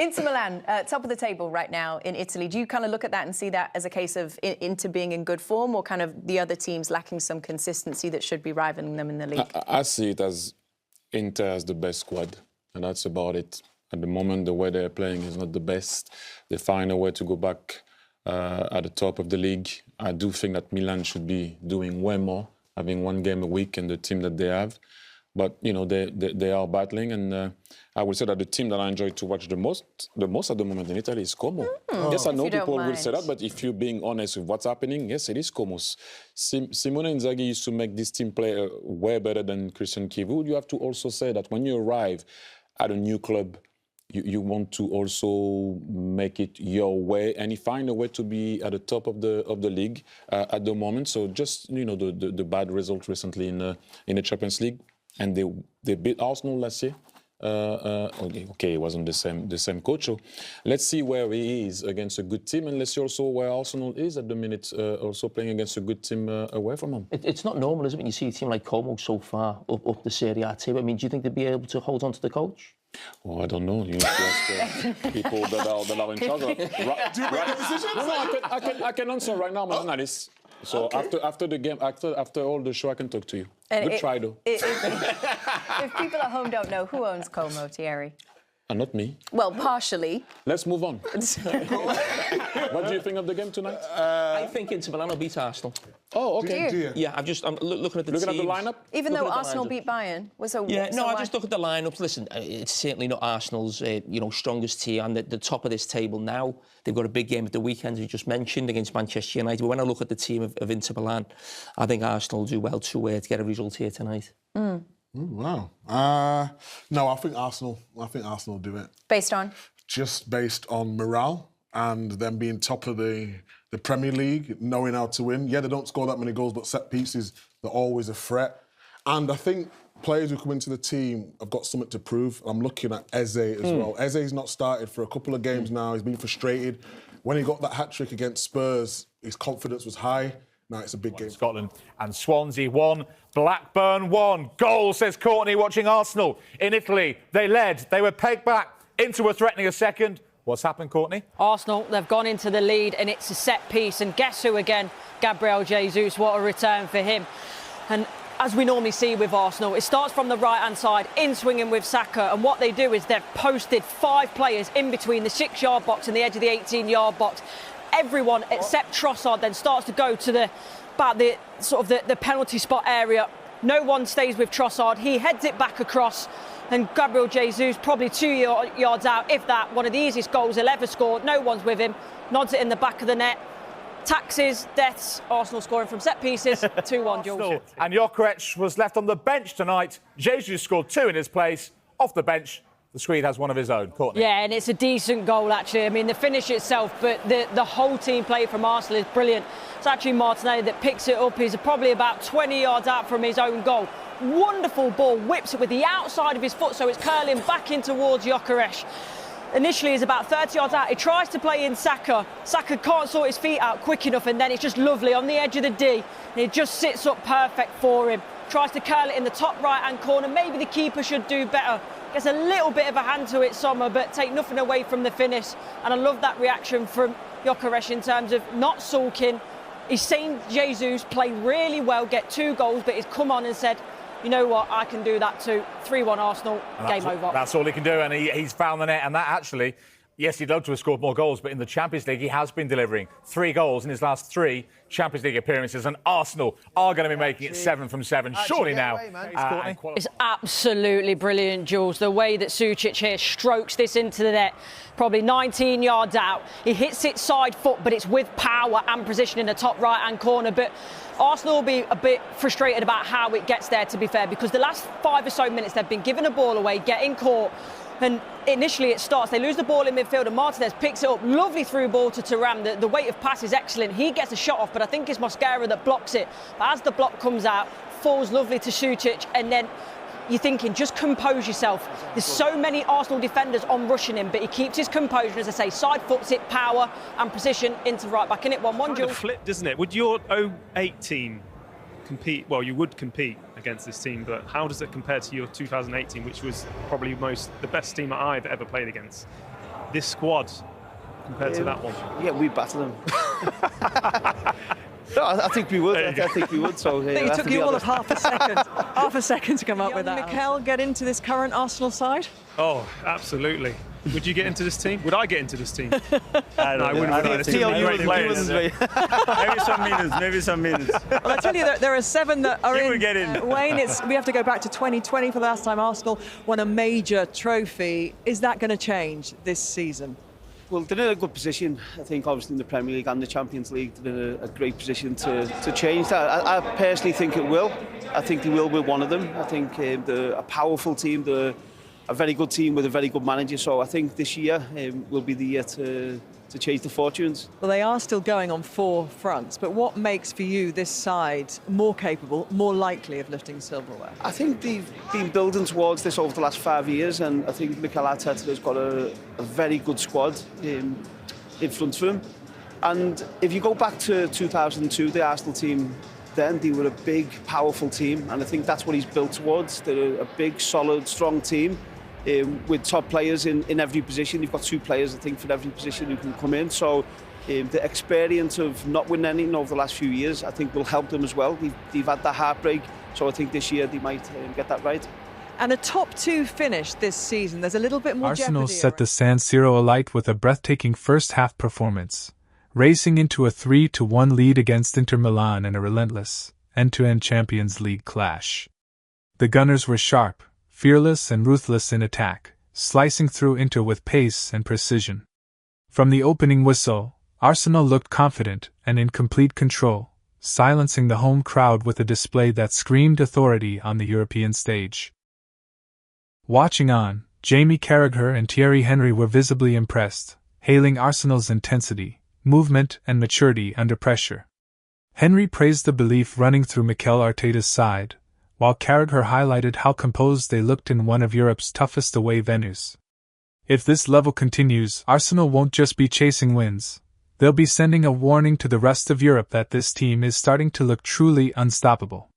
Inter Milan, top of the table right now in Italy. Do you kind of look at that and see that as a case of Inter being in good form, or kind of the other teams lacking some consistency that should be rivaling them in the league? I see it as Inter as the best squad, and that's about it. At the moment, the way they're playing is not the best. They find a way to go back at the top of the league. I do think that Milan should be doing way more, having one game a week and the team that they have. But, you know, they are battling, and I would say that the team that I enjoy to watch the most at the moment in Italy is Como. Yes, I know people will say that, but if you're being honest with what's happening, yes, it is Como. Simone Inzaghi used to make this team play way better than Christian Chivu. You have to also say that when you arrive at a new club, you want to also make it your way, and you find a way to be at the top of the league at the moment. So just, you know, the bad result recently in the Champions League. And they beat Arsenal last year. Okay, it wasn't the same coach. So let's see where he is against a good team, and let's see also where Arsenal is at the minute, also playing against a good team away from him. It's not normal, is it, when you see a team like Como so far up the Serie A table? I mean, do you think they'd be able to hold on to the coach? Oh, I don't know. You know, ask people that are in charge. Do you make decisions? No, I can answer right now, my analyst. So okay. after the game, after all the show, I can talk to you. Good try, though. If people at home don't know, who owns Como, Thierry? Not me. Well, partially. Let's move on. What do you think of the game tonight? I think Inter Milan will beat Arsenal. Oh, okay. Yeah, I'm looking at the teams. Looking at the lineup? Even though Arsenal beat Bayern? I just look at the lineups. Listen, it's certainly not Arsenal's strongest team, and the top of this table now. They've got a big game at the weekend, as you just mentioned, against Manchester United. But when I look at the team of Inter Milan, I think Arsenal do well to get a result here tonight. Wow. No, I think Arsenal do it. Based on? Just based on morale and them being top of the Premier League, knowing how to win. Yeah, they don't score that many goals, but set pieces, they're always a threat. And I think players who come into the team have got something to prove. I'm looking at Eze as well. Eze's not started for a couple of games now. He's been frustrated. When he got that hat-trick against Spurs, his confidence was high. Now it's a big game. Scotland and Swansea 1, Blackburn 1. Goal, says Courtney, watching Arsenal. In Italy, they led. They were pegged back. Inter were threatening a second. What's happened, Courtney? Arsenal, they've gone into the lead, and it's a set piece. And guess who again? Gabriel Jesus. What a return for him. And as we normally see with Arsenal, it starts from the right-hand side, in swinging with Saka. And what they do is they've posted 5 players in between the 6-yard box and the edge of the 18-yard box. Everyone except Trossard then starts to go to the penalty spot area. No one stays with Trossard. He heads it back across, and Gabriel Jesus probably 2 yards out, if that. One of the easiest goals he'll ever score. No one's with him. Nods it in the back of the net. Taxes, deaths. Arsenal scoring from set pieces. 2-1, Jules. And Jokeres was left on the bench tonight. Jesus scored 2 in his place. Off the bench, the Swede has one of his own. Courtney. Yeah, and it's a decent goal, actually. I mean, the finish itself, but the whole team play from Arsenal is brilliant. It's actually Martinelli that picks it up. He's probably about 20 yards out from his own goal. Wonderful ball, whips it with the outside of his foot, so it's curling back in towards Jokeres. Initially, he's about 30 yards out. He tries to play in Saka. Saka can't sort his feet out quick enough, and then it's just lovely on the edge of the D. And it just sits up perfect for him. Tries to curl it in the top right-hand corner. Maybe the keeper should do better. Gets a little bit of a hand to it, Sommer, but take nothing away from the finish. And I love that reaction from Jokeres in terms of not sulking. He's seen Jesus play really well, get 2 goals, but he's come on and said, you know what, I can do that too. 3-1 Arsenal, game over. That's all he can do, and he's found the net. And that actually, yes, he'd love to have scored more goals, but in the Champions League, he has been delivering 3 goals in his last 3 Champions League appearances, and Arsenal are going to be making it 7 from 7. Surely now. It's absolutely brilliant, Jules. The way that Sučić here strokes this into the net, probably 19 yards out. He hits it side foot, but it's with power and precision in the top right-hand corner. But Arsenal will be a bit frustrated about how it gets there, to be fair, because the last 5 or so minutes they've been giving the ball away, getting caught. And initially it starts, they lose the ball in midfield and Martinez picks it up. Lovely through ball to Thuram. The weight of pass is excellent. He gets a shot off, but I think it's Mosquera that blocks it. But as the block comes out, falls lovely to Sučić, and then you're thinking, just compose yourself. There's so many Arsenal defenders on rushing him, but he keeps his composure, as I say, side foots it, power and precision into right back. In it 1-1, Jules. Flip, doesn't it? Would your 08 team compete? Well, you would compete against this team, but how does it compare to your 2018, which was probably the best team that I've ever played against? this squad compared to that one? Yeah, we battle them. No, I think we would. I think we would. So I think it took you all of half a second to come up with that. Mikel get into this current Arsenal side? Oh, absolutely. Would you get into this team? Would I get into this team? I wouldn't. think Too many great players. Maybe some minutes. Well, I tell you that there are 7 that are You in. will get in. Wayne, we have to go back to 2020 for the last time Arsenal won a major trophy. Is that going to change this season? Well, they're in a good position. I think obviously in the Premier League and the Champions League, they're in a great position to change that. I personally think it will. I think they will with one of them. I think they're a powerful team. They're a very good team with a very good manager. So I think this year will be the year to change the fortunes. Well, they are still going on 4 fronts, but what makes for you this side more capable, more likely of lifting silverware? I think they've been building towards this over the last 5 years, and I think Mikel Arteta has got a very good squad in front of him. And if you go back to 2002, the Arsenal team, then they were a big, powerful team, and I think that's what he's built towards. They're a big, solid, strong team. With top players in every position. You've got 2 players, I think, for every position who can come in. So the experience of not winning anything over the last few years, I think, will help them as well. They've had the heartbreak, so I think this year they might get that right. And a top 2 finish this season. There's a little bit more Arsenal jeopardy set the San Siro alight with a breathtaking first-half performance, racing into a 3-1 lead against Inter Milan in a relentless, end-to-end Champions League clash. The Gunners were sharp, fearless and ruthless in attack, slicing through Inter with pace and precision. From the opening whistle, Arsenal looked confident and in complete control, silencing the home crowd with a display that screamed authority on the European stage. Watching on, Jamie Carragher and Thierry Henry were visibly impressed, hailing Arsenal's intensity, movement and maturity under pressure. Henry praised the belief running through Mikel Arteta's side, while Carragher highlighted how composed they looked in one of Europe's toughest away venues. If this level continues, Arsenal won't just be chasing wins, they'll be sending a warning to the rest of Europe that this team is starting to look truly unstoppable.